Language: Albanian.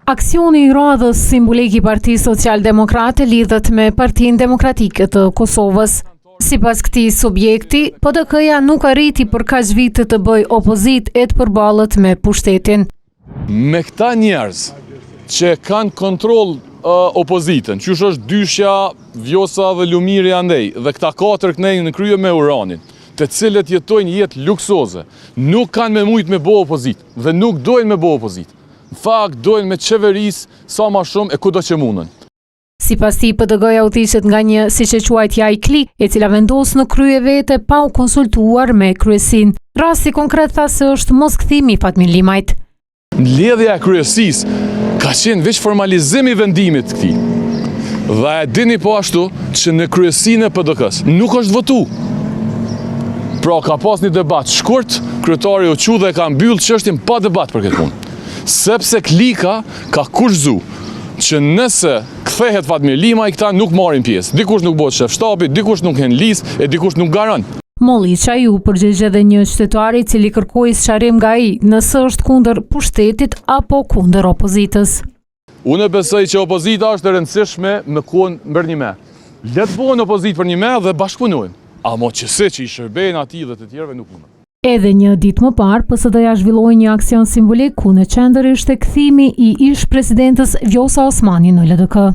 Aksioni i radhës simbolik i Partisë Social-Demokrate lidhet me Partinë Demokratike të Kosovës. Sipas këtij subjekti, PDK-ja nuk arriti për kaq vite të bëjë opozitë e të përballet me pushtetin. Me këta njerëz që kanë kontroll opozitën, qysh është Dyshja, Vjosa dhe Lumiri andej, dhe këta katër kënejnë në krye me uranin, të cilët jetojnë jetë luksoze, nuk kanë me mujt me bo opozitë dhe nuk dojnë me bo opozitë. Në fakt, dojnë me qeverisë sa ma shumë e kudo që mundën. Sipas tij, PDK-ja udhëhiqet nga një, siç e quajtja ai klik, e cila vendos në krye vete pa u konsultuar me kryesinë. Rasti konkret tha se është moskthimi i Fatmir Limajt. Mbledhja e kryesisë ka qenë veç formalizim i vendimit të këtij. Dhe e dini po ashtu që në kryesinë e PDK-s nuk është votu. Pra ka pas një debat shkurt, kryetari u qu dhe ka mbyll çështjen pa debat për këtë punë. Sepse klika ka kushzu që nëse kthehet Fatmir Limaj, këta nuk marrin pjesë. Dikush nuk bëhet shef shtapi, dikush nuk hen listë e dikush nuk garon. Molliça ju përgjigj edhe një qytetar i cili kërkoi sqarim nga ai nëse është kundër pushtetit apo kundër opozitës. Unë besoj që opozita është e rëndësishme me kohën mbërnime. Le të bëhen opozitë për një me dhe bashkëpunojnë. Amo që i shërbejnë atij dhe të tjerëve nuk mundën. Edhe një ditë më parë, PSD-ja zhvilloi një aksion simbolik ku në qendër ishte kthimi i ish presidentës Vjosa Osmani në LDK.